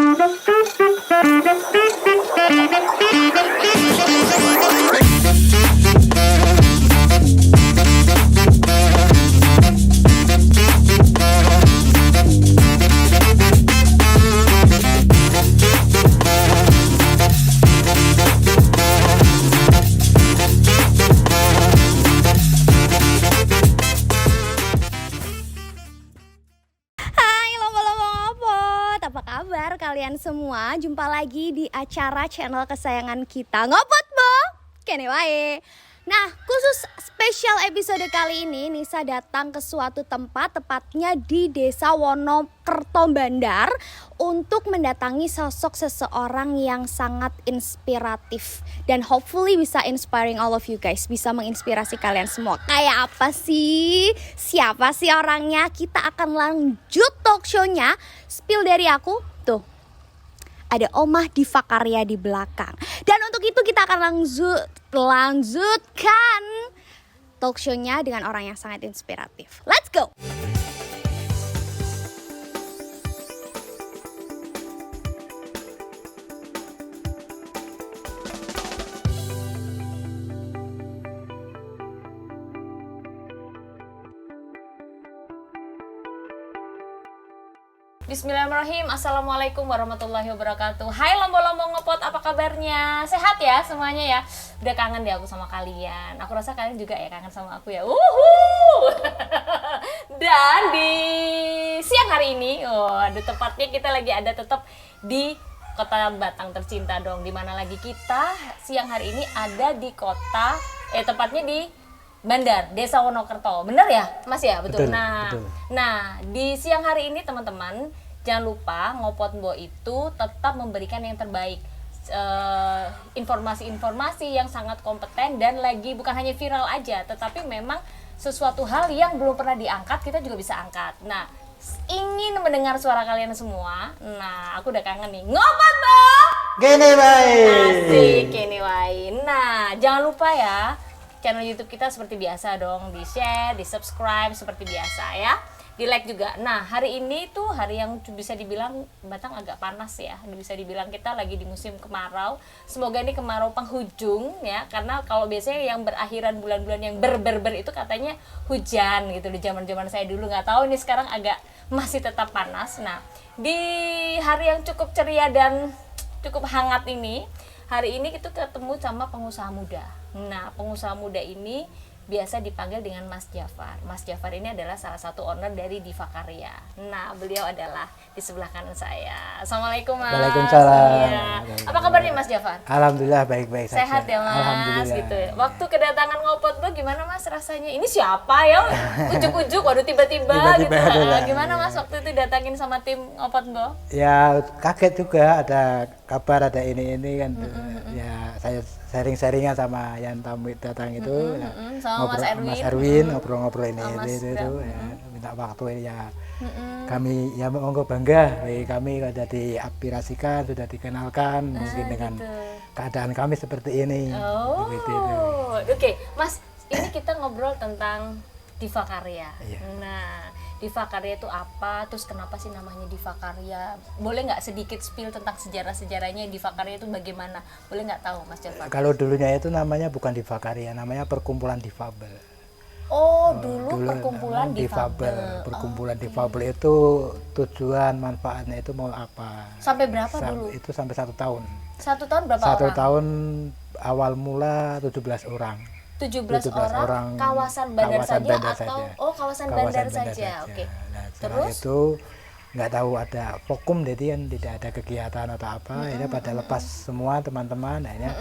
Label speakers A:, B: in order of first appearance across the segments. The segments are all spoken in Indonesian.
A: Hai lomba-lomba ngopot, apa kabar kalian semua? Jumpa lagi di acara channel kesayangan kita, Ngopot Bo, kene wae. Nah, khusus spesial episode kali ini Nisa datang ke suatu tempat, tepatnya di Desa Wonokerto Bandar, untuk mendatangi sosok seseorang yang sangat inspiratif dan hopefully bisa inspiring all of you guys, bisa menginspirasi kalian semua. Kayak apa sih? Siapa sih orangnya? Kita akan lanjut talk show-nya. Spill dari aku, tuh. Ada Omah Diva Karya di belakang. Dan untuk itu kita akan lanjutkan talk show-nya dengan orang yang sangat inspiratif. Let's go!
B: Bismillahirrahmanirrahim. Assalamualaikum warahmatullahi wabarakatuh. Hai lomba-lomba ngopot, apa kabarnya? Sehat ya semuanya ya? Udah kangen deh aku sama kalian. Aku rasa kalian juga ya kangen sama aku ya. Dan di siang hari ini, aduh, tepatnya kita lagi ada tetap di Kota Batang tercinta dong. Dimana lagi kita siang hari ini ada di kota, tepatnya di Bandar, Desa Wonokerto. Bener ya, Mas ya? Betul. Nah, di siang hari ini teman-teman, jangan lupa Ngopot Bo itu tetap memberikan yang terbaik. Informasi-informasi yang sangat kompeten dan lagi bukan hanya viral aja, tetapi memang sesuatu hal yang belum pernah diangkat, kita juga bisa angkat. Nah, ingin mendengar suara kalian semua. Nah, aku udah kangen nih. Ngopot Bo!
C: Gini baik.
B: Asik, gini wae. Nah, jangan lupa ya, channel YouTube kita seperti biasa dong, di share, di subscribe seperti biasa ya, di like juga. Nah, hari ini tuh hari yang bisa dibilang Batang agak panas ya, bisa dibilang kita lagi di musim kemarau. Semoga ini kemarau penghujung ya, karena kalau biasanya yang berakhiran bulan-bulan yang ber itu katanya hujan gitu di zaman-zaman saya dulu. Nggak tahu ini sekarang agak masih tetap panas. Nah, di hari yang cukup ceria dan cukup hangat ini, hari ini kita ketemu sama pengusaha muda. Nah, pengusaha muda ini biasa dipanggil dengan Mas Jafar. Mas Jafar ini adalah salah satu owner dari Diva Karya. Nah, beliau adalah di sebelah kanan saya. Assalamualaikum Mas.
C: Waalaikumsalam.
B: Iya. Apa kabar nih Mas Jafar?
C: Alhamdulillah baik-baik saja.
B: Sehat ya Mas.
C: Alhamdulillah.
B: Gitu. Waktu kedatangan Ngopot Bo gimana Mas rasanya? Ini siapa ya? Ujuk-ujuk, waduh tiba-tiba gitu. Gimana Mas waktu itu datangin sama tim Ngopot Bo?
C: Ya kaget juga, ada kabar ada ini kan. Ya saya sharing-sharingan sama yang tamu datang itu.
B: Sama
C: Mas Erwin ngobrol-ngobrol ini itu ya, minta waktu ya. Kami ya monggo bangga, kami sudah diaspirasikan, sudah dikenalkan mungkin dengan keadaan kami seperti ini.
B: Oke, Mas, ini kita ngobrol tentang Diva Karya.
C: Iya.
B: Nah, Diva Karya itu apa? Terus kenapa sih namanya Diva Karya? Boleh nggak sedikit spill tentang sejarah-sejarahnya Diva Karya itu bagaimana? Boleh nggak tahu, Mas Jafar?
C: Kalau dulunya itu namanya bukan Diva Karya, namanya Perkumpulan Difabel.
B: Dulu perkumpulan difabel.
C: Perkumpulan difabel itu tujuan manfaatnya itu mau apa?
B: Sampai berapa dulu?
C: Itu sampai 1 tahun.
B: 1 tahun berapa
C: Satu
B: orang?
C: tahun awal mula 17 orang.
B: 17 orang kawasan bandar saja
C: bandar
B: atau
C: saja.
B: kawasan bandar saja. Oke.
C: Nah, setelah
B: Terus
C: itu nggak tahu ada Pokum, jadi kan tidak ada kegiatan atau apa. Akhirnya pada lepas semua teman-teman. Akhirnya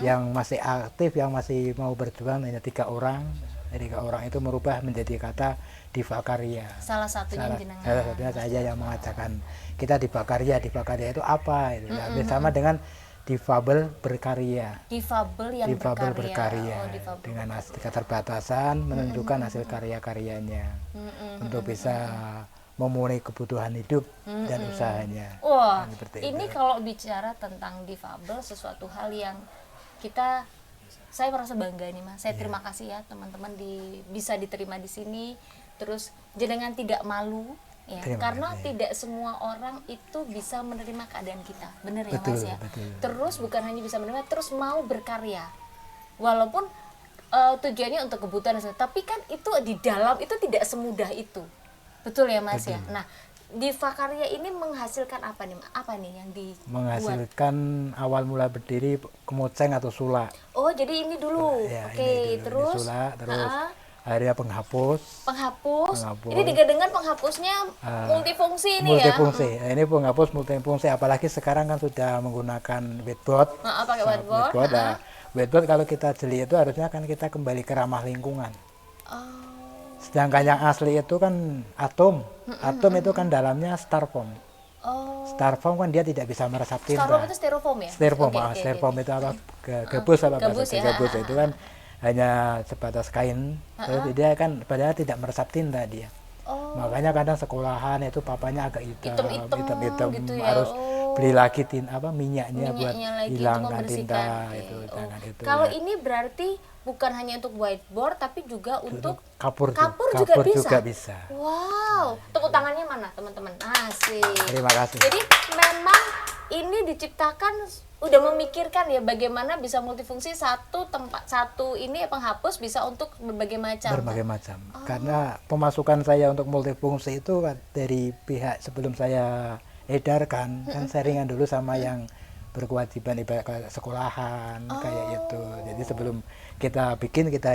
C: yang masih aktif, yang masih mau berjuang hanya 3 orang. Jadi 3 orang itu merubah menjadi kata Diva Karya.
B: salah satunya jenengan.
C: Salah satunya saya yang mengatakan kita Diva Karya. Diva Karya itu apa? Itu sama dengan difabel berkarya.
B: Difabel yang
C: Difabel
B: berkarya.
C: berkarya.
B: Difabel.
C: Dengan keterbatasan menunjukkan hasil karya-karyanya untuk bisa memenuhi kebutuhan hidup dan usahanya.
B: Wah,
C: Seperti
B: ini
C: itu.
B: kalau bicara tentang difabel, sesuatu hal yang saya merasa bangga nih Mas. Saya terima kasih ya teman-teman bisa diterima di sini. Terus jenengan tidak malu ya,
C: Terima
B: karena
C: kasih.
B: tidak semua orang itu bisa menerima keadaan kita, bener ya
C: Betul,
B: Mas ya.
C: betul.
B: Terus bukan hanya bisa menerima, terus mau berkarya, walaupun tujuannya untuk kebutuhan, tapi kan itu di dalam itu tidak semudah itu, betul ya Mas ya. Nah, Diva Karya ini menghasilkan apa nih? Apa nih yang dibuat?
C: Menghasilkan awal mula berdiri kemoceng atau sulak.
B: Oh, jadi ini dulu.
C: Ya,
B: Oke,
C: ini dulu,
B: terus
C: ini sulak, terus
B: ah,
C: akhirnya penghapus.
B: penghapus.
C: Penghapus.
B: Ini dengan penghapusnya multifungsi ini
C: Multifungsi.
B: ya.
C: Nah, ini penghapus multifungsi, apalagi sekarang kan sudah menggunakan whiteboard.
B: Pakai whiteboard.
C: Nah, whiteboard kalau kita jeli itu harusnya kan kita kembali ke ramah lingkungan.
B: Oh.
C: Sedangkan yang asli itu kan atom. Atom itu kan dalamnya styrofoam.
B: Oh.
C: Styrofoam kan dia tidak bisa meresap tinta.
B: Styrofoam itu styrofoam ya?
C: Styrofoam,
B: Oke, oke,
C: styrofoam
B: oke.
C: itu apa? Gabus apa
B: Gabus
C: bahasa
B: ya,
C: gabus itu kan hanya sebatas kain. Terus dia kan padahal tidak meresap tinta dia.
B: Oh.
C: Makanya kadang sekolahan itu papanya agak hitam,
B: Hitam-hitam gitu ya.
C: harus beli lagi minyaknya buat
B: Minyaknya lagi itu
C: hilangkan
B: membersihkan.
C: tinta
B: Oke.
C: itu.
B: Oh.
C: Jangan itu.
B: Kalau
C: ya.
B: ini berarti bukan hanya untuk whiteboard tapi juga untuk
C: kapur
B: juga bisa.
C: bisa.
B: Wow, tepuk tangannya mana teman-teman? Asik.
C: Terima kasih.
B: Jadi memang ini diciptakan udah memikirkan ya bagaimana bisa multifungsi satu ini penghapus bisa untuk berbagai macam.
C: Berbagai macam. Karena pemasukan saya untuk multifungsi itu dari pihak sebelum saya edarkan kan sharingan dulu sama yang berkewajiban ibarat kayak sekolahan kayak itu. Jadi sebelum kita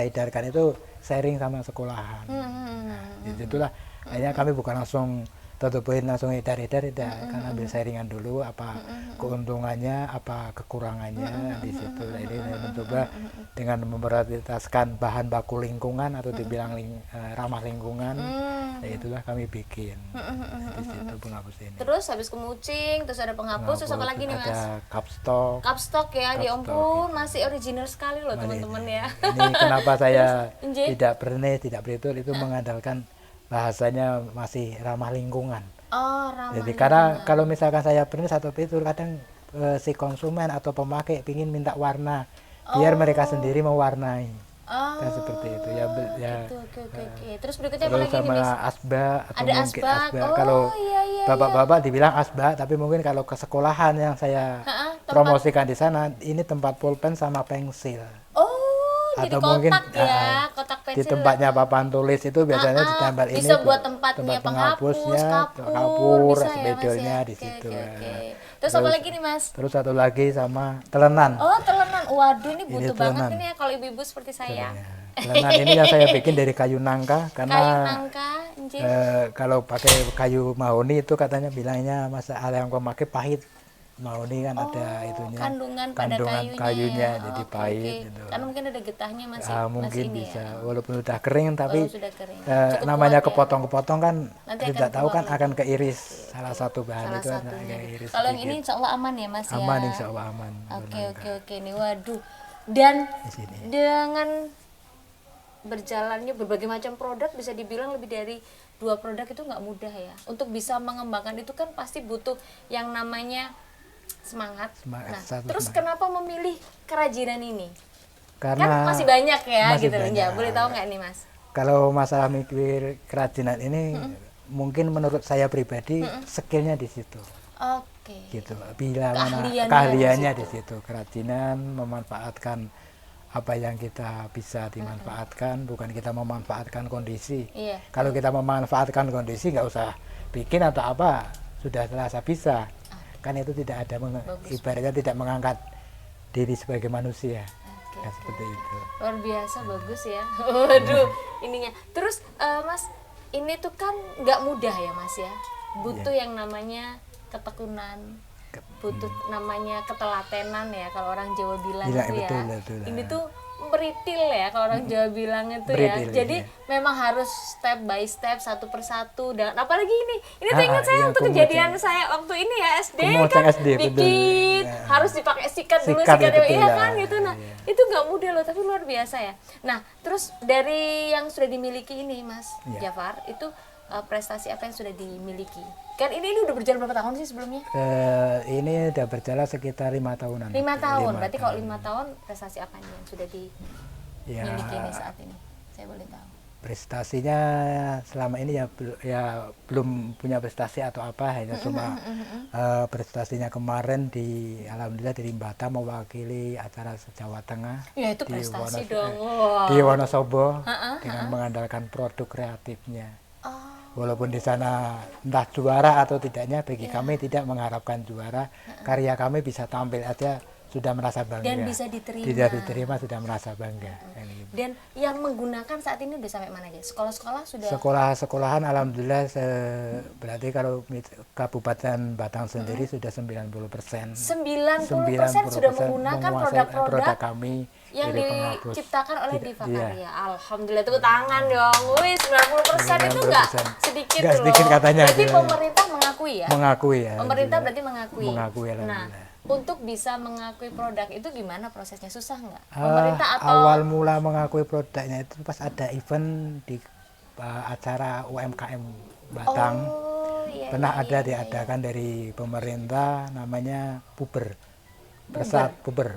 C: edarkan itu sharing sama sekolahan. Jadi itulah akhirnya kami bukan langsung tutup-tutup langsung edar-edar kan ambil sharingan dulu apa keuntungannya, apa kekurangannya di situ. Jadi saya mencoba dengan memprioritaskan bahan baku lingkungan atau dibilang ramah lingkungan. Ya itulah kami bikin di situ penghapus ini.
B: Terus habis kemucing, terus ada penghapus, terus apa lagi nih Mas?
C: Ada capstock.
B: Cupstock ya, ya
C: Cupstock,
B: ampun masih original sekali loh
C: Ini-
B: teman-teman ya.
C: Ini kenapa saya
B: Nggih.
C: tidak bernes, tidak beritur itu mengandalkan bahasanya masih ramah lingkungan.
B: Oh, ramah.
C: Jadi karena kalau misalkan saya bernes atau beritur kadang si konsumen atau pemakai ingin minta warna biar mereka sendiri mewarnai.
B: Oh,
C: Kan seperti itu ya.
B: gitu, oke. Terus berikutnya apa
C: Terus
B: lagi nih
C: sama
B: Mas?
C: asba atau
B: Ada
C: mungkin
B: asbak.
C: asba.
B: Oh,
C: Kalau
B: iya, iya,
C: bapak-bapak dibilang asba, tapi mungkin kalau ke sekolahan yang saya
B: tempat-
C: promosikan di sana ini tempat pulpen sama pensil.
B: Oh, jadi
C: Atau
B: kotak
C: mungkin,
B: ya, kotak pensil.
C: Di tempatnya papan tulis itu biasanya ditempel ini
B: bisa
C: tuh,
B: buat tempatnya
C: tempat
B: penghapus, kapur,
C: kapur,
B: bisa ya, Mas,
C: spidolnya
B: ya?
C: di
B: Oke,
C: situ.
B: oke,
C: ya.
B: oke. Terus apa lagi nih Mas?
C: Terus satu lagi sama telenan.
B: Oh, telenan. Waduh, ini butuh banget
C: telenan.
B: ini ya kalau ibu-ibu seperti saya.
C: Ya. Telenan ini yang saya bikin dari kayu nangka karena
B: Kayu nangka, anjir.
C: kalau pakai kayu mahoni itu katanya bilangnya masa ada yang memakai pahit. Mahoni kan ada itunya
B: Kandungan pada
C: kayunya
B: ya.
C: jadi
B: Oke,
C: pahit
B: oke.
C: gitu.
B: Karena mungkin ada getahnya masih,
C: Mungkin
B: ini
C: bisa
B: ya.
C: walaupun sudah kering tapi
B: sudah kering.
C: namanya
B: Cukup kuat ya.
C: kepotong-kepotong kan
B: Nanti
C: tidak
B: akan
C: tahu
B: keluar
C: kan
B: lagi.
C: akan keiris salah satu bahan
B: Salah
C: itu
B: satunya.
C: keiris
B: Kalau yang
C: sedikit.
B: ini insya Allah aman ya Mas ya.
C: aman insya Allah aman.
B: Oke nih, waduh. Dan
C: Di sini.
B: dengan berjalannya berbagai macam produk bisa dibilang lebih dari 2 produk itu nggak mudah ya. Untuk bisa mengembangkan itu kan pasti butuh yang namanya semangat.
C: Semangat,
B: Nah,
C: satu
B: terus
C: semangat.
B: kenapa memilih kerajinan ini?
C: Karena
B: Kan masih banyak ya
C: masih
B: gitu. Ya,
C: banyak.
B: boleh tahu nggak nih Mas?
C: Kalau masalah mikir kerajinan ini mungkin menurut saya pribadi skillnya di situ
B: Oke.
C: gitu. Bila mana
B: Keahliannya
C: keahliannya di situ kerajinan memanfaatkan apa yang kita bisa dimanfaatkan, bukan kita memanfaatkan kondisi.
B: Iya.
C: Kalau kita memanfaatkan kondisi nggak usah bikin atau apa, sudah terasa bisa. Kan itu tidak ada ibaratnya tidak mengangkat diri sebagai manusia.
B: Oke.
C: Kan seperti itu.
B: Luar biasa bagus ya. Waduh, ininya. Terus Mas, ini tuh kan nggak mudah ya Mas ya. Butuh yang namanya ketekunan, butuh namanya ketelatenan ya kalau orang Jawa bilang
C: Iya,
B: itu
C: betul,
B: ya.
C: betul.
B: Ini tuh meritil ya kalau orang Jawa bilang itu
C: Meritil,
B: ya. Jadi
C: iya.
B: memang harus step by step, satu persatu. Dan apalagi ini tuh ingat saya
C: iya,
B: waktu
C: kumoceng.
B: kejadian saya waktu ini ya SD
C: Kumoceng
B: kan
C: SD, betul.
B: bikin
C: Ya.
B: harus dipakai sikat dulu,
C: Sikat,
B: sikat
C: betul,
B: iya
C: ya.
B: kan gitu. Nah
C: Iya.
B: itu nggak mudah loh tapi luar biasa ya. Nah terus dari yang sudah dimiliki ini Mas
C: Iya.
B: Jafar itu prestasi apa yang sudah dimiliki? Kan ini udah berjalan berapa tahun sih sebelumnya?
C: Ini udah berjalan sekitar 5 tahunan.
B: 5 tahun.
C: 5
B: Berarti kalau 5 tahun prestasi apa nih yang sudah
C: Ya,
B: dimiliki ini saat ini? Saya boleh tahu.
C: Prestasinya selama ini ya belum punya prestasi atau apa, hanya cuma prestasinya kemarin alhamdulillah di Batam mewakili acara se-Jawa Tengah
B: Ya itu
C: di
B: prestasi
C: Wonosobo,
B: dong. Wah.
C: di Wonosobo dengan mengandalkan produk kreatifnya. Walaupun di sana entah juara atau tidaknya, bagi kami tidak mengharapkan juara, karya kami bisa tampil aja sudah merasa bangga.
B: Dan bisa diterima.
C: Tidak diterima sudah merasa bangga.
B: Dan yang menggunakan saat ini udah sampai mana aja? Sekolah-sekolah sudah?
C: Sekolah-sekolahan alhamdulillah berarti kalau Kabupaten Batang sendiri sudah 90%.
B: 90% sudah menggunakan produk-produk
C: kami
B: yang
C: dari penghapus.
B: diciptakan oleh
C: Tidak,
B: Diva
C: iya.
B: Karya. Alhamdulillah, tepuk tangan dong. Wih, 90% itu enggak
C: 90%.
B: sedikit
C: Nggak
B: loh.
C: sedikit katanya.
B: Berarti pemerintah mengakui ya?
C: Mengakui ya.
B: Pemerintah
C: alhamdulillah.
B: berarti mengakui.
C: Mengakui,
B: Nah,
C: alhamdulillah.
B: untuk bisa mengakui produk itu gimana prosesnya? Susah nggak? Pemerintah atau
C: Awal mula mengakui produknya itu pas ada event di acara UMKM Batang.
B: Oh, iya,
C: Pernah
B: iya,
C: ada
B: iya,
C: diadakan dari pemerintah, namanya Puber.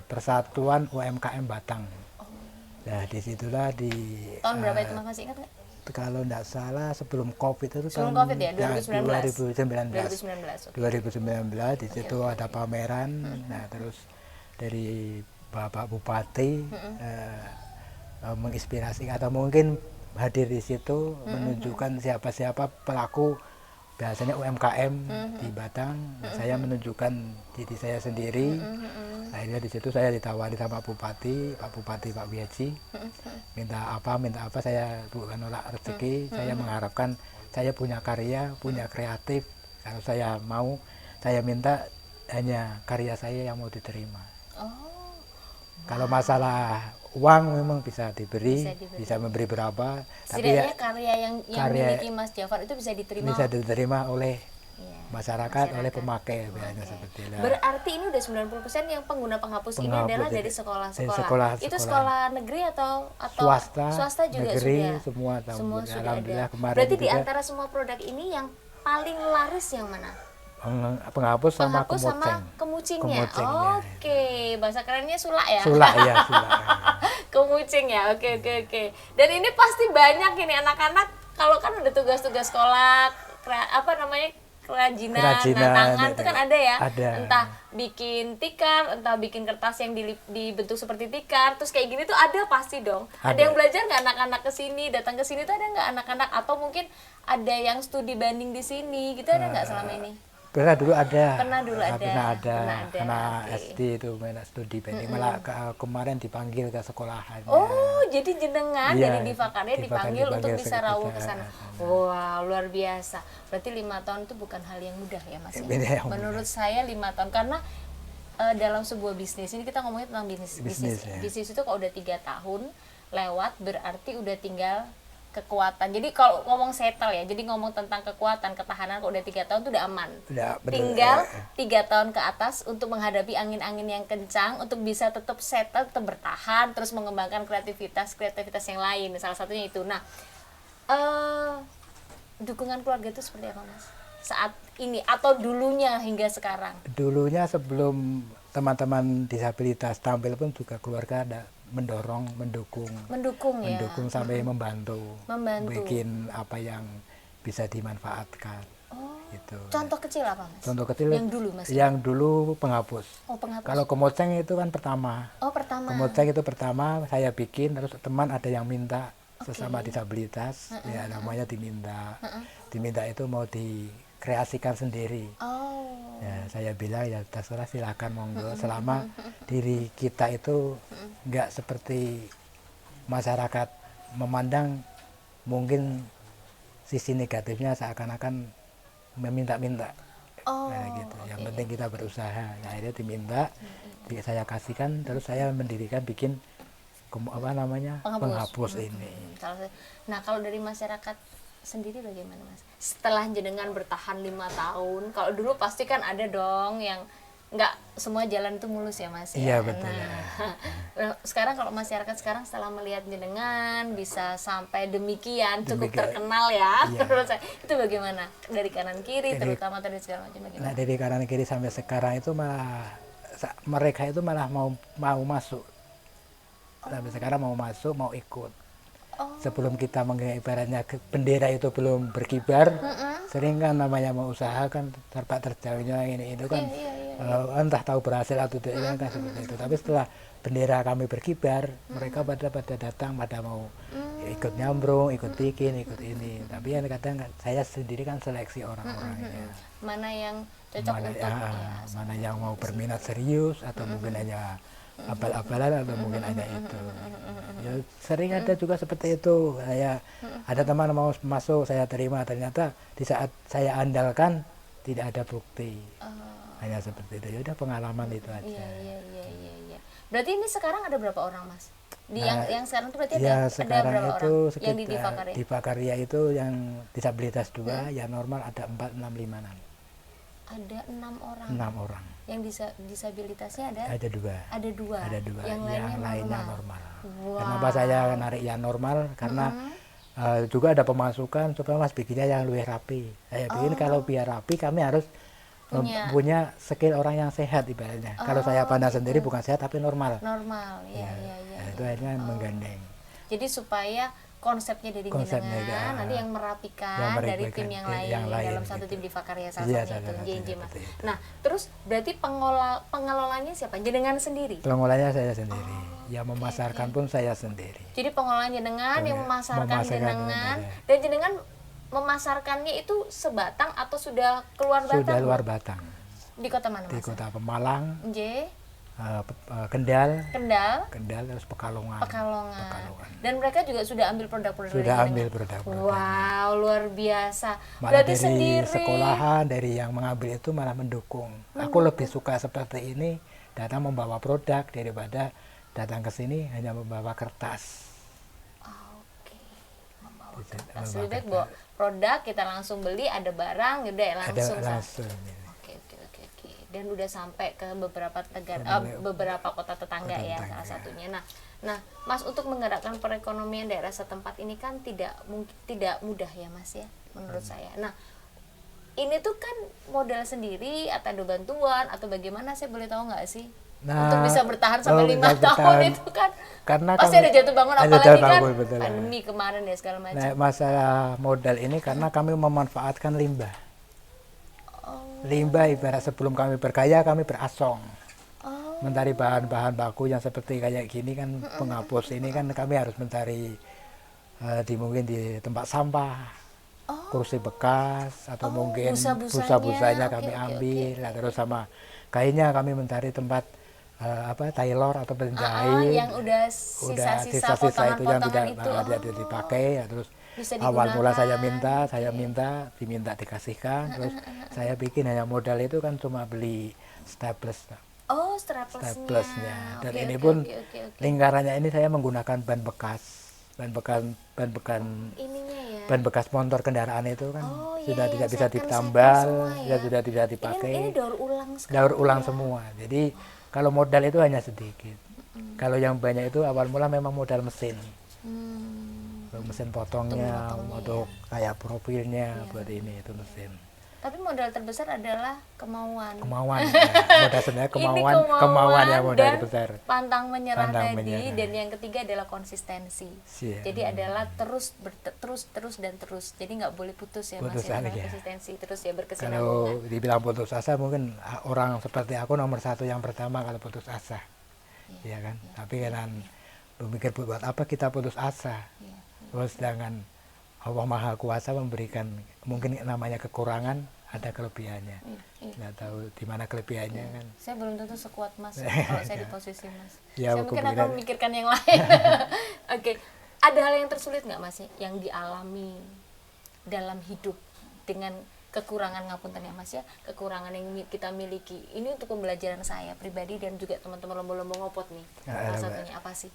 C: Persatuan UMKM Batang. Nah, disitulah
B: tahun berapa itu Mas, masih ingat nggak?
C: kalau tidak salah sebelum COVID itu
B: Sebelum
C: tahun
B: COVID ya, 2019.
C: 2019 di situ ada pameran. Nah, terus dari Bapak Bupati menginspirasi atau mungkin hadir di situ menunjukkan siapa-siapa pelaku biasanya UMKM di Batang. Nah, saya menunjukkan diri saya sendiri. Akhirnya di situ saya ditawari sama Pak Bupati Pak Wiyaji, minta apa saya bukan nolak rezeki. Saya mengharapkan saya punya karya, punya kreatif. Kalau saya mau, saya minta hanya karya saya yang mau diterima. Kalau masalah uang memang bisa diberi, bisa memberi berapa, tapi
B: setidaknya karya yang dimiliki Mas Jafar itu bisa diterima
C: oleh masyarakat, oleh pemakai biasanya seperti itu.
B: Berarti ini udah 90% yang pengguna penghapus ini adalah dari sekolah-sekolah. Itu sekolah negeri atau
C: swasta
B: juga
C: negeri,
B: sudah?
C: semua
B: sudah
C: alhamdulillah
B: ada.
C: kemarin.
B: Berarti di
C: juga
B: antara semua produk ini yang paling laris yang mana?
C: penghapus sama
B: kemucingnya.
C: Kemucing,
B: Oke, bahasa kerennya sulak ya.
C: Sulak ya, sulak.
B: Kemucing ya. Oke. Dan ini pasti banyak ini anak-anak kalau kan udah tugas-tugas sekolah, kerajinan tangan itu kan ada ya.
C: Ada.
B: Entah bikin tikar, entah bikin kertas yang dibentuk seperti tikar, terus kayak gini tuh ada pasti dong. Ada yang belajar nggak anak-anak kesini, datang ke sini tuh ada nggak anak-anak, atau mungkin ada yang studi banding di sini gitu, ada nggak selama ini?
C: Pernah dulu ada.
B: Pernah ada.
C: Karena
B: Oke.
C: SD itu main studi banding. Malah kemarin dipanggil ke sekolahan.
B: Oh, jadi jenengan
C: Iya,
B: dari Diva Karya dipanggil untuk bisa rawuh ke sana.
C: sana.
B: Wow, luar biasa. Berarti 5 tahun itu bukan hal yang mudah ya, Mas?
C: Beda yang
B: Menurut saya 5 tahun, karena dalam sebuah bisnis, ini kita ngomongin tentang bisnis.
C: Ya.
B: Bisnis itu kalau udah 3 tahun lewat, berarti udah tinggal kekuatan. Jadi kalau ngomong settle ya, jadi ngomong tentang kekuatan, ketahanan, kalau udah 3 tahun tuh udah aman. Tinggal 3 tahun ke atas untuk menghadapi angin-angin yang kencang, untuk bisa tetap settle, tetap bertahan, terus mengembangkan kreativitas yang lain. Salah satunya itu. Nah, dukungan keluarga itu seperti apa, Mas? Saat ini atau dulunya hingga sekarang?
C: Dulunya sebelum teman-teman disabilitas tampil pun juga keluarga ada mendukung
B: Ya.
C: Mendukung sampai membantu. Bikin apa yang bisa dimanfaatkan. Gitu.
B: Contoh kecil apa, Mas?
C: Contoh kecil
B: yang dulu, Mas?
C: Yang dulu penghapus.
B: Penghapus.
C: Kalau kemoceng itu kan pertama.
B: Pertama.
C: Kemoceng itu pertama saya bikin, terus teman ada yang minta sesama disabilitas, ya namanya diminta itu mau dikreasikan sendiri. Ya, saya bilang ya terserah, silakan monggo, selama diri kita itu nggak seperti masyarakat memandang mungkin sisi negatifnya seakan-akan meminta-minta. Gitu. Yang penting kita berusaha. Nah, akhirnya diminta, saya kasihkan, terus saya bikin penghapus ini.
B: Nah, kalau dari masyarakat sendiri bagaimana, Mas? Setelah jenengan bertahan 5 tahun, kalau dulu pasti kan ada dong yang nggak semua jalan itu mulus ya, Mas?
C: Iya, betul.
B: Nah, sekarang kalau masyarakat sekarang setelah melihat jenengan bisa sampai demikian cukup terkenal ya, menurut saya itu bagaimana? Dari kanan kiri terutama dari segala macam bagaimana?
C: Nah, dari kanan kiri sampai sekarang itu malah mereka itu malah mau masuk. Sampai sekarang mau masuk, mau ikut. Sebelum kita ibaratnya bendera itu belum berkibar, sering kan namanya mau usaha kan terjauhnya ini itu kan entah tahu berhasil atau tidak kan seperti itu. Tapi setelah bendera kami berkibar, mereka pada datang, pada mau ikut nyambrung, ikut bikin, ikut ini. Tapi yang kadang saya sendiri kan seleksi orang-orangnya.
B: Mana yang cocok
C: Mana yang mau berminat serius atau mungkin hanya abal-abalan atau mungkin hanya itu. Ya, sering ada juga seperti itu. Ada teman mau masuk, saya terima, ternyata di saat saya andalkan tidak ada bukti. Hanya seperti itu. Ya udah, pengalaman itu aja.
B: Iya. Berarti ini sekarang ada berapa orang, Mas? Yang sekarang itu berarti
C: ya,
B: ada berapa
C: itu
B: orang yang di Divakarya?
C: Di Divakarya itu yang disabilitas 2, yang normal ada 4, 6, 5, 6.
B: Ada 6 orang.
C: 6 orang.
B: Yang disabilitasnya ada?
C: Ada 2.
B: Ada 2.
C: Ada 2.
B: Yang lainnya normal. Wow.
C: Kenapa saya narik yang normal? Karena juga ada pemasukan, supaya Mas bikinnya yang lebih rapi. Saya bikin kalau biar rapi kami harus punya skill orang yang sehat ibaratnya. Kalau saya pandang sendiri bukan sehat tapi normal.
B: Normal, iya.
C: Itu akhirnya menggandeng.
B: Jadi supaya konsepnya dari jenengan nanti yang merapikan dari tim yang lain dalam satu tim Divakarya salah satunya itu Mas. Nah, terus berarti pengelolanya siapa? Jenengan sendiri?
C: Pengelolanya saya sendiri. Yang memasarkan pun saya sendiri.
B: Jadi pengelolaan jenengan, yang memasarkan jenengan, dan jenengan memasarkannya itu sebatang atau sudah keluar batang?
C: Sudah luar batang.
B: Di kota mana, Mas?
C: Di kota Pemalang.
B: J.
C: Kendal,
B: terus
C: Pekalongan.
B: Dan mereka juga sudah ambil produk-produk.
C: Sudah ambil produk-produk.
B: Wow, luar biasa.
C: Malah
B: Berarti
C: dari
B: sendiri
C: sekolahan, dari yang mengambil itu malah mendukung. Aku lebih suka seperti ini, datang membawa produk daripada datang ke sini hanya membawa kertas.
B: Oke, membawa kertas. Lebih baik bawa produk, kita langsung beli, ada barang, udah langsung. Dan udah sampai ke beberapa beberapa kota tetangga ya, salah satunya. Nah, Mas, untuk menggerakkan perekonomian daerah setempat ini kan tidak mudah ya, Mas ya, menurut saya. Nah, ini tuh kan modal sendiri atau ada bantuan atau bagaimana, saya boleh tahu nggak sih? Untuk bisa bertahan sampai 5 tahun itu kan karena pasti ada jatuh bangun, apalagi kan pandemi kemarin ya segala macam.
C: Nah, masalah modal ini karena kami memanfaatkan limbah. Limbah ibarat sebelum kami berkaya kami berasong, mencari bahan-bahan baku yang seperti kayak gini kan, penghapus ini kan kami harus mencari mungkin di tempat sampah, kursi bekas atau mungkin busa-busanya kami ambil. Nah, terus sama kainnya kami mencari tempat tailor atau penjahit
B: yang udah sisa-sisa
C: itu yang tidak dipakai. Ya, terus awal mula saya diminta dikasihkan, terus saya bikin hanya modal itu kan cuma beli staples. Staplesnya. Dan ini pun lingkarannya ini saya menggunakan ban bekas motor kendaraan itu kan sudah tidak bisa ditambal, sudah tidak dipakai.
B: Ini
C: daur ulang semua. Jadi kalau modal itu hanya sedikit. Kalau yang banyak itu awal mula memang modal mesin. Mesin potongnya, untuk kayak profilnya buat ini itu mesin.
B: Tapi modal terbesar adalah kemauan.
C: Modal sebenarnya kemauan yang modal terbesar.
B: Pantang menyerah tadi. Dan yang ketiga adalah konsistensi. Jadi adalah terus. Jadi nggak boleh putus ya, Mas. Konsistensi terus ya, berkesinambungan.
C: Kalau dibilang putus asa, mungkin orang seperti aku nomor 1 yang pertama kalau putus asa, ya kan. Tapi kan berpikir buat apa kita putus asa. Terus sedangkan Allah Maha Kuasa memberikan mungkin namanya kekurangan, ada kelebihannya. Nggak tahu di mana kelebihannya kan.
B: Saya belum tentu sekuat Mas kalau saya di posisi Mas.
C: Ya,
B: saya mungkin akan memikirkan yang lain. Oke. Ada hal yang tersulit nggak, Mas, yang dialami dalam hidup dengan kekurangan, ngapunten ya Mas ya, kekurangan yang kita miliki. Ini untuk pembelajaran saya pribadi dan juga teman-teman lombo-lombo ngopot nih. Salah satunya apa sih?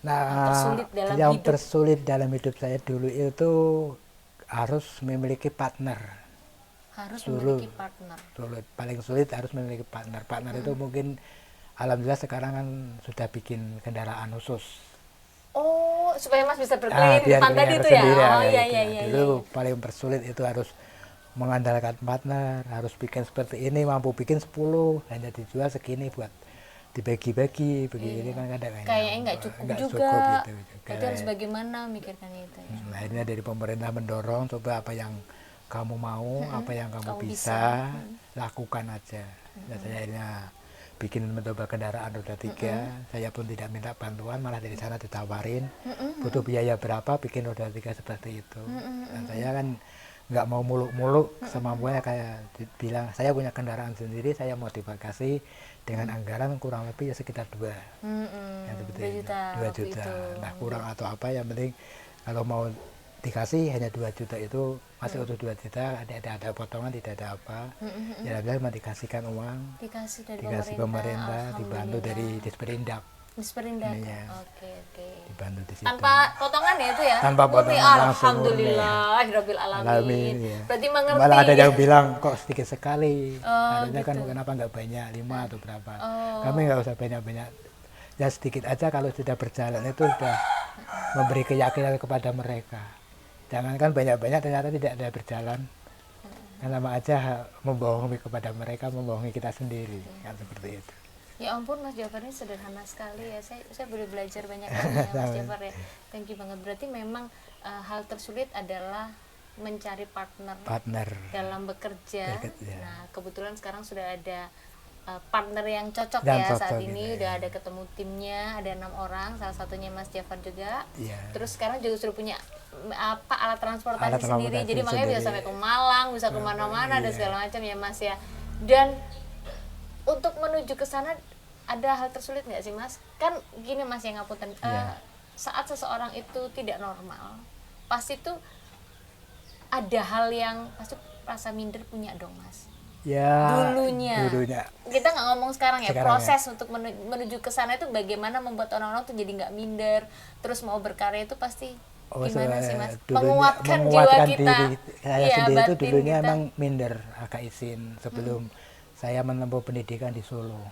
C: Nah, tersulit dalam hidup saya dulu itu harus memiliki partner. Paling sulit harus memiliki partner. Partner itu mungkin alhamdulillah sekarang kan sudah bikin kendaraan khusus.
B: Oh, supaya Mas bisa berkeliling di pantai itu ya.
C: Dulu paling tersulit itu harus mengandalkan partner, harus bikin seperti ini, mampu bikin 10, hanya dijual segini buat dibagi-bagi begini kan kadang
B: Kayaknya nggak cukup
C: nggak
B: juga.
C: gitu.
B: Itu harus bagaimana mikirkan itu ya.
C: Nah, akhirnya dari pemerintah mendorong coba apa yang kamu mau, apa yang kamu
B: kamu
C: bisa, lakukan aja. Dan saya akhirnya bikin mencoba kendaraan roda 3. Saya pun tidak minta bantuan, malah dari sana ditawarin butuh biaya berapa bikin roda 3 seperti itu. Dan saya kan nggak mau muluk-muluk, semampunya kayak bilang saya punya kendaraan sendiri, saya modifikasi dengan anggaran kurang lebih ya sekitar 2
B: 2 juta
C: 2
B: waktu
C: juta.
B: itu.
C: Nah kurang atau apa yang penting kalau mau dikasih hanya 2 juta itu masih utuh 2 juta, ada potongan, tidak ada apa. Ya alhamdulillah dikasihkan uang,
B: Dikasih dari
C: dikasih pemerintah, dibantu dari Disperindak,
B: Disperindak.
C: Iya.
B: Oke.
C: dibantu di situ.
B: Tanpa potongan ya itu ya?
C: Tanpa
B: Murni,
C: potongan, langsung
B: alhamdulillah, Rabbil alamin.
C: Alamin, ya.
B: Berarti mengerti.
C: Malah ada yang bilang kok sedikit sekali,
B: Oh,
C: harusnya kan
B: gitu.
C: kenapa nggak banyak 5 atau berapa.
B: Oh.
C: Kami nggak usah banyak-banyak, ya sedikit aja kalau sudah berjalan itu sudah memberi keyakinan kepada mereka. Jangankan banyak-banyak ternyata tidak ada berjalan, kan sama aja membohongi kepada mereka, membohongi kita sendiri, kan seperti itu.
B: Ya ampun, Mas Jafar ini sederhana sekali ya. Saya boleh belajar banyak hal ya Mas Jafar ya. Thank you banget. Berarti memang hal tersulit adalah mencari partner dalam bekerja.
C: Bekerja.
B: Nah, kebetulan sekarang sudah ada partner yang cocok
C: Yang
B: ya saat
C: cocok
B: ini.
C: gitu,
B: Udah
C: ya.
B: ada ketemu timnya, ada 6 orang, salah satunya Mas Jafar juga.
C: Iya.
B: Terus sekarang juga sudah punya alat transportasi
C: Alat
B: sendiri.
C: transportasi
B: Jadi makanya bisa
C: sendiri.
B: sampai ke Malang, bisa kemana-mana dan
C: Iya.
B: segala macam ya Mas ya. Dan untuk menuju ke sana ada hal tersulit nggak sih Mas? Kan gini Mas yang ngapunten,
C: Iya.
B: saat seseorang itu tidak normal, pasti tuh ada hal yang pasti rasa minder punya dong Mas.
C: Ya,
B: Dulunya. Kita nggak ngomong sekarang ya,
C: Sekarang
B: proses untuk menuju ke sana itu bagaimana membuat orang-orang tuh jadi nggak minder, terus mau berkarya itu pasti gimana sih Mas? Menguatkan jiwa kita.
C: diri saya
B: Iya,
C: sendiri itu
B: batin
C: dulunya
B: kita.
C: emang minder, agak izin sebelum saya menempuh pendidikan di Solo.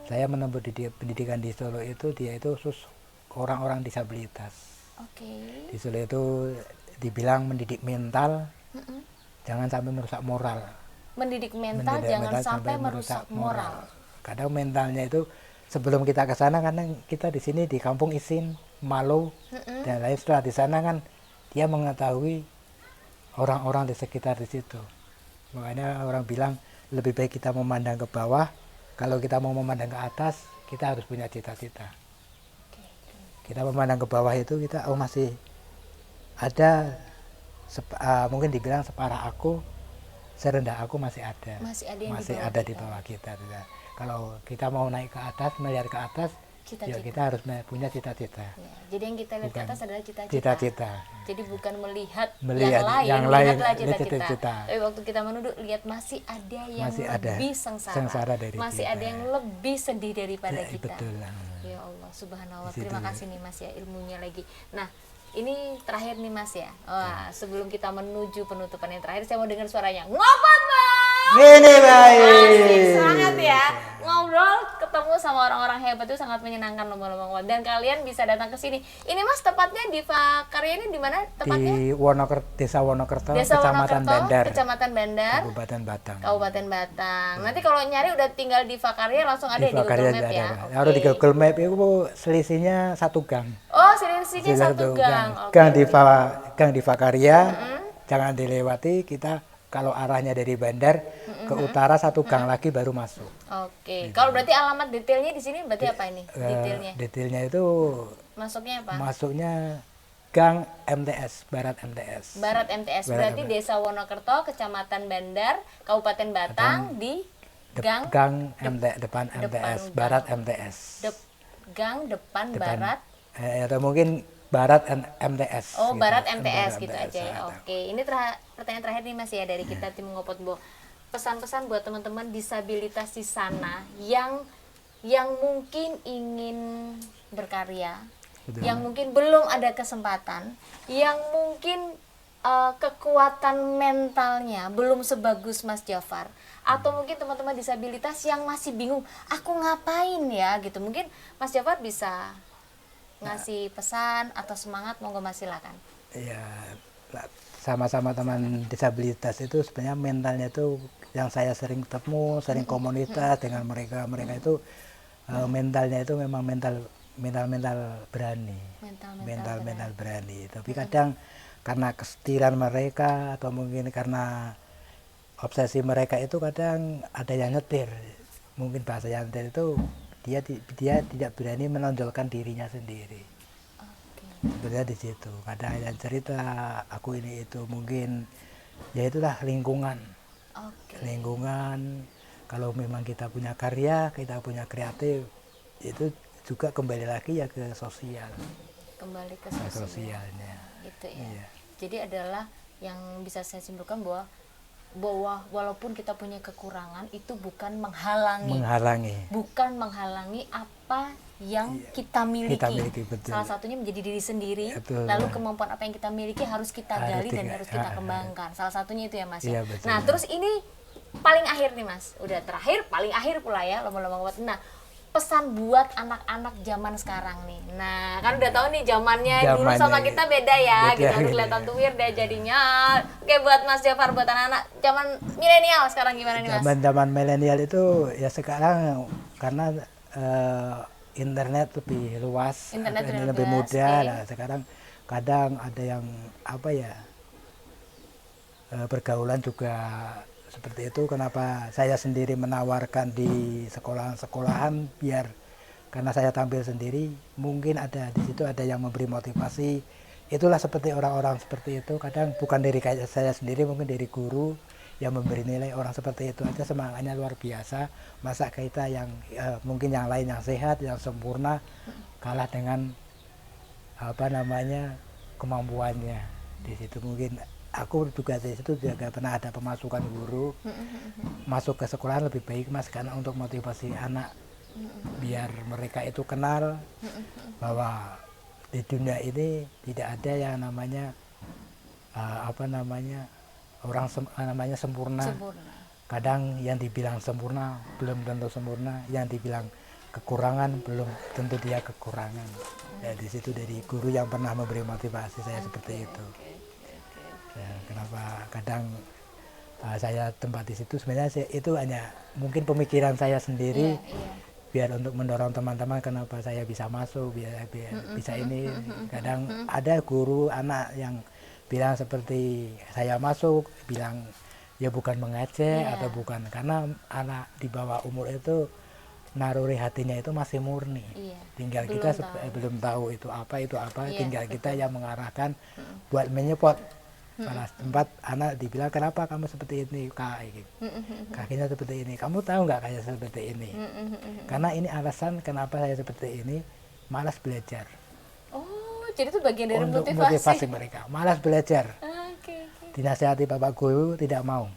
C: Saya menempuh pendidikan di Solo itu dia itu khusus orang-orang disabilitas.
B: Oke.
C: Di Solo itu dibilang mendidik mental, jangan sampai merusak moral.
B: Mendidik mental
C: Mendidik
B: jangan
C: mental
B: sampai merusak moral.
C: Kadang mentalnya itu sebelum kita ke sana, karena kita di sini di kampung izin, malu dan lain. Setelah di sana kan dia mengetahui orang-orang di sekitar di situ. Makanya orang bilang lebih baik kita memandang ke bawah. Kalau kita mau memandang ke atas, kita harus punya cita-cita. Kita memandang ke bawah itu kita masih ada mungkin dibilang separah aku, serendah aku masih ada.
B: Masih ada yang
C: masih
B: di bawah
C: ada
B: kita.
C: di bawah kita. Kalau kita mau naik ke atas, melihat ke atas, ya kita harus punya cita-cita.
B: Ya, jadi yang kita lihat ke
C: Bukan
B: atas adalah cita-cita.
C: Cita-cita.
B: Jadi bukan melihat
C: Melihat
B: yang
C: yang
B: lain,
C: lain,
B: lihatlah
C: lihat
B: cita-cita.
C: cita-cita.
B: Tapi waktu kita menunduk lihat masih ada yang
C: Masih ada
B: lebih sengsara,
C: sengsara dari
B: masih
C: kita.
B: ada yang lebih sedih daripada
C: Ya,
B: kita.
C: betul.
B: Ya Allah, subhanallah.
C: Di situ.
B: Terima kasih nih Mas ya ilmunya lagi. Nah, ini terakhir nih Mas ya. Wah, sebelum kita menuju penutupan yang terakhir, saya mau dengar suaranya. Ngopat Bang!
C: Ini baik.
B: Asik sangat ya. Ngobrol, ketemu sama orang-orang hebat itu sangat menyenangkan lomba-lomba. Dan kalian bisa datang ke sini. Ini Mas tepatnya Diva Karya ini di mana tepatnya?
C: Di Desa Wonokerto,
B: Desa
C: Kecamatan
B: Wonokerto,
C: Bandar,
B: Kecamatan Bandar,
C: Kabupaten Batang.
B: Kabupaten Batang. Nanti kalau nyari udah tinggal Diva Karya langsung ada di Google Map ya.
C: Harus di
B: Oke.
C: Google Map itu selisihnya 1 gang.
B: Oh, selisihnya satu gang. Oke.
C: Gang Diva Karya, jangan dilewati. Kita kalau arahnya dari Bandar ke utara 1 gang lagi baru masuk.
B: Oke. Kalau berarti alamat detailnya di sini berarti apa ini? Detailnya.
C: Detailnya itu
B: Masuknya apa?
C: masuknya Gang MTS, Barat MTS.
B: Barat MTS. Berarti Desa Wonokerto, Kecamatan Bandar, Kabupaten Batang di gang
C: depan MTS, Barat MTS.
B: gang depan
C: Depan,
B: Barat.
C: atau mungkin Barat MTS.
B: Oh,
C: gitu.
B: Barat MTS
C: Barat
B: gitu
C: MTS,
B: aja ya.
C: atau-
B: Oke, ini pertanyaan terakhir nih Mas ya dari kita tim Ngopot Bo. Pesan-pesan buat teman-teman disabilitas di sana yang mungkin ingin berkarya,
C: Betul.
B: yang mungkin belum ada kesempatan, yang mungkin kekuatan mentalnya belum sebagus Mas Jafar, atau mungkin teman-teman disabilitas yang masih bingung, aku ngapain ya gitu. Mungkin Mas Jafar bisa ngasih pesan atau semangat, monggo Mas silakan.
C: Ya, sama-sama teman disabilitas itu sebenarnya mentalnya itu yang saya sering ketemu, sering komunitas dengan mereka. Mereka itu mentalnya itu memang mental berani, mental berani. Tapi kadang karena kesetiran mereka atau mungkin karena obsesi mereka itu kadang ada yang nyetir. Mungkin bahasa yang nyetir itu dia tidak berani menonjolkan dirinya sendiri. Sebenarnya di situ. Kadang yang cerita aku ini itu mungkin ya itulah lingkungan. Lingkungan, kalau memang kita punya karya, kita punya kreatif, itu juga kembali lagi ya ke sosial.
B: Kembali ke
C: sosialnya.
B: Gitu ya.
C: Iya.
B: Jadi adalah yang bisa saya simpulkan bahwa walaupun kita punya kekurangan itu bukan menghalangi apa yang kita miliki.
C: Betul.
B: Salah satunya menjadi diri sendiri.
C: Betul.
B: Lalu kemampuan apa yang kita miliki harus kita gali dan harus kita kembangkan. Salah satunya itu ya Mas.
C: Iya, betul.
B: Nah, terus ini paling akhir nih Mas. Udah terakhir, paling akhir pula ya lomba-lomba buat. Nah, pesan buat anak-anak zaman sekarang nih. Nah, kan udah tahu nih zamannya dulu sama kita beda ya. Gitu kelihatan tuwir deh jadinya. Oke, buat Mas Jafar, buat anak-anak zaman milenial sekarang gimana nih Mas?
C: Zaman milenial itu ya sekarang karena internet lebih luas, lebih mudah. Nah, sekarang kadang ada yang pergaulan juga seperti itu. Kenapa saya sendiri menawarkan di sekolahan biar karena saya tampil sendiri, mungkin ada di situ ada yang memberi motivasi. Itulah seperti orang-orang seperti itu. Kadang bukan dari saya sendiri, mungkin dari guru yang memberi nilai. Orang seperti itu aja semangatnya luar biasa. Masa kita yang mungkin yang lain yang sehat, yang sempurna kalah dengan kemampuannya. Di situ mungkin aku juga di situ juga pernah ada pemasukan guru. Masuk ke sekolahan lebih baik Mas, karena untuk motivasi anak biar mereka itu kenal bahwa di dunia ini tidak ada yang namanya orang sempurna. Kadang yang dibilang sempurna belum tentu sempurna, yang dibilang kekurangan belum tentu dia kekurangan. Ya, di situ dari guru yang pernah memberi motivasi saya seperti itu. Ya, kenapa kadang saya tempat di situ sebenarnya itu hanya mungkin pemikiran saya sendiri. Biar untuk mendorong teman-teman kenapa saya bisa masuk, biar bisa ini. Kadang ada guru anak yang bilang seperti saya masuk, bilang ya bukan mengejek atau bukan, karena anak di bawah umur itu naruri hatinya itu masih murni. Tinggal kita belum tahu itu apa, tinggal kita yang mengarahkan buat menyepot. Pada tempat anak dibilang kenapa kamu seperti ini kak, kakinya seperti ini, kamu tahu nggak kayak seperti ini, karena ini alasan kenapa saya seperti ini, malas belajar.
B: Oh, jadi itu bagian dari
C: untuk motivasi mereka, malas belajar. Dinasihati bapak guru tidak mau.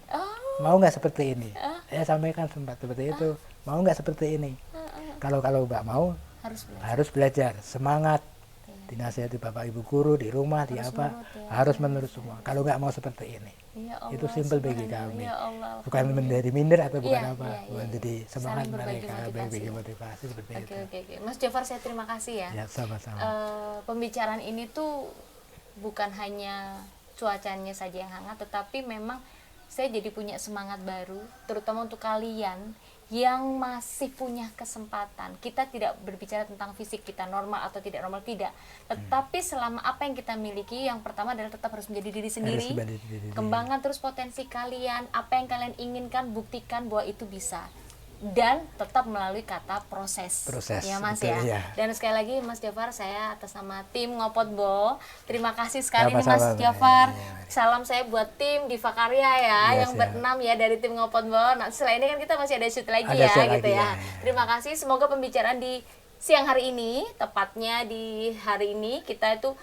C: Mau nggak seperti ini, saya sampaikan sempat seperti itu, mau nggak seperti ini, kalau nggak mau harus belajar, semangat. Dinasihati bapak ibu guru di rumah harus menurut semua, kalau nggak mau seperti ini. Ya Allah, itu simple bagi kami, bukan menjadi minder atau bukan bukan jadi semangat mereka, bagi motivasi seperti itu.
B: Oke. Mas Jafar, saya terima kasih ya.
C: Sama-sama.
B: Pembicaraan ini tuh bukan hanya cuacanya saja yang hangat, tetapi memang saya jadi punya semangat baru, terutama untuk kalian yang masih punya kesempatan. Kita tidak berbicara tentang fisik kita normal atau tidak normal, tidak. Tetapi selama apa yang kita miliki, yang pertama adalah tetap harus menjadi diri sendiri. Kembangkan terus potensi kalian, apa yang kalian inginkan, buktikan bahwa itu bisa. Dan tetap melalui kata proses ya Mas, betul, ya. Dan sekali lagi Mas Jafar, saya atas nama tim Ngopot Bo, terima kasih sekali nih Mas Jafar. Salam saya buat tim Diva Karya ya, yang berenam ya dari tim Ngopot Bo. Nah, setelah ini kan kita masih ada shoot lagi gitu ya. Terima kasih, semoga pembicaraan di siang hari ini, tepatnya di hari ini, kita itu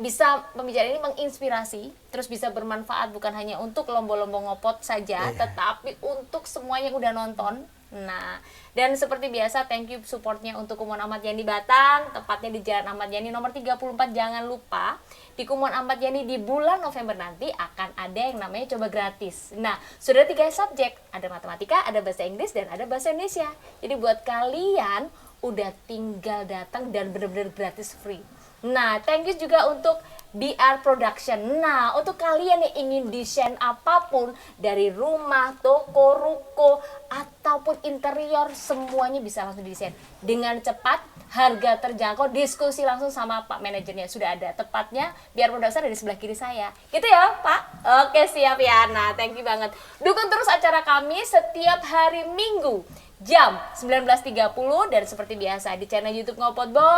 B: bisa pembicaraan ini menginspirasi, terus bisa bermanfaat bukan hanya untuk lomba-lomba ngopot saja, tetapi untuk semua yang udah nonton. Nah, dan seperti biasa, thank you supportnya untuk Kumon Ahmad Yani Batang, tepatnya di Jalan Ahmad Yani nomor 34. Jangan lupa, di Kumon Ahmad Yani di bulan November nanti akan ada yang namanya coba gratis. Nah, sudah 3 subjek, ada matematika, ada bahasa Inggris, dan ada bahasa Indonesia. Jadi buat kalian, udah tinggal datang dan benar-benar gratis free. Nah, thank you juga untuk BR Production. Nah, untuk kalian yang ingin desain apapun dari rumah, toko, ruko, ataupun interior, semuanya bisa langsung didesain dengan cepat, harga terjangkau, diskusi langsung sama Pak manajernya. Sudah ada tepatnya BR Production dari sebelah kiri saya. Gitu ya, Pak? Oke, siap ya. Nah, thank you banget. Dukung terus acara kami setiap hari Minggu jam 19.30 dan seperti biasa di channel YouTube Ngopot Bo.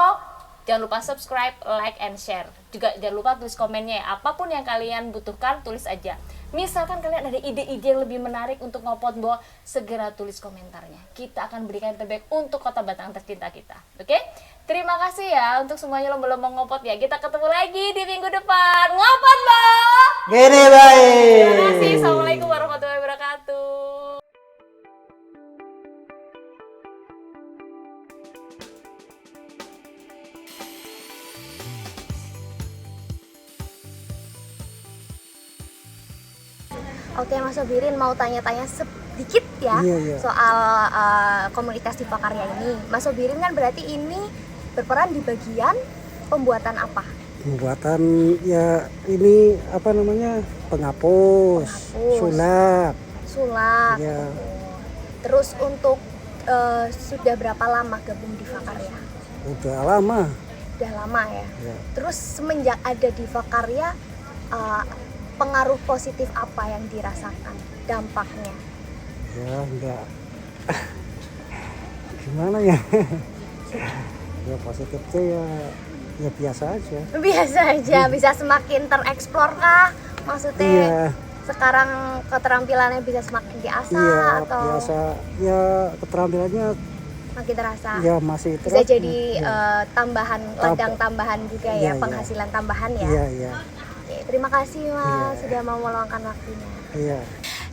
B: Jangan lupa subscribe, like, and share. Juga jangan lupa tulis komennya ya. Apapun yang kalian butuhkan, tulis aja. Misalkan kalian ada ide-ide yang lebih menarik untuk Ngopot Bo, segera tulis komentarnya. Kita akan berikan yang terbaik untuk Kota Batam tercinta kita. Oke? Terima kasih ya untuk semuanya lomba-lomba ngopot ya. Kita ketemu lagi di minggu depan. Ngopot Bo!
C: Gini baik.
B: Terima kasih. Assalamualaikum warahmatullahi wabarakatuh.
A: Oke Mas Sobirin, mau tanya-tanya sedikit ya
D: Iya.
A: soal komunitas Diva Karya ini. Mas Sobirin kan berarti ini berperan di bagian pembuatan apa?
D: Pembuatan ya ini apa namanya, penghapus, sulap.
A: Sulap.
D: Ya,
A: Terus untuk sudah berapa lama gabung Diva Karya?
D: udah lama.
A: Udah lama ya.
D: Ya.
A: Terus semenjak ada Diva Karya, pengaruh positif apa yang dirasakan, dampaknya?
D: Ya enggak. Gimana ya? Ya positifnya ya biasa aja.
A: Biasa aja, bisa semakin tereksplor kah? Maksudnya
D: Iya.
A: sekarang keterampilannya bisa semakin diasah
D: Iya,
A: atau
D: biasa. Ya keterampilannya
A: makin terasa?
D: ya masih
A: Bisa
D: terus.
A: jadi tambahan, ladang tambahan juga ya,
D: Iya, iya.
A: penghasilan tambahan ya.
D: Iya, iya.
A: Oke, terima kasih Mas
D: Iya.
A: sudah mau meluangkan waktunya.
D: Iya.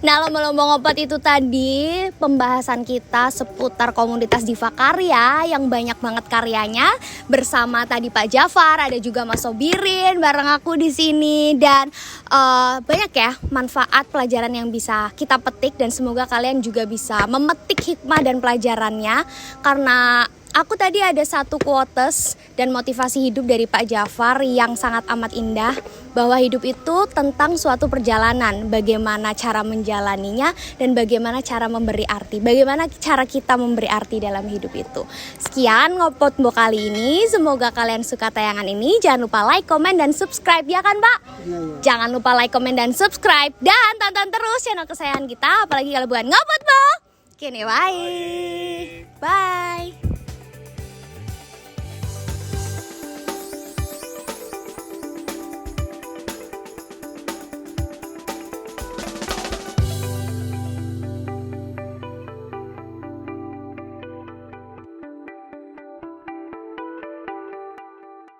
A: Nah, lomba-lomba ngopot itu tadi pembahasan kita seputar komunitas Diva Karya yang banyak banget karyanya, bersama tadi Pak Jafar, ada juga Mas Sobirin bareng aku di sini, dan banyak ya manfaat pelajaran yang bisa kita petik, dan semoga kalian juga bisa memetik hikmah dan pelajarannya, karena aku tadi ada satu quotes dan motivasi hidup dari Pak Jafar yang sangat amat indah, bahwa hidup itu tentang suatu perjalanan, bagaimana cara menjalaninya dan bagaimana cara memberi arti, bagaimana cara kita memberi arti dalam hidup itu. Sekian Ngopot Bo kali ini, semoga kalian suka tayangan ini. Jangan lupa like, komen, dan subscribe ya kan Pak? Jangan lupa like, komen, dan subscribe, dan tonton terus channel kesayangan kita, apalagi kalau bukan Ngopot Bo. Kene wae. Bye.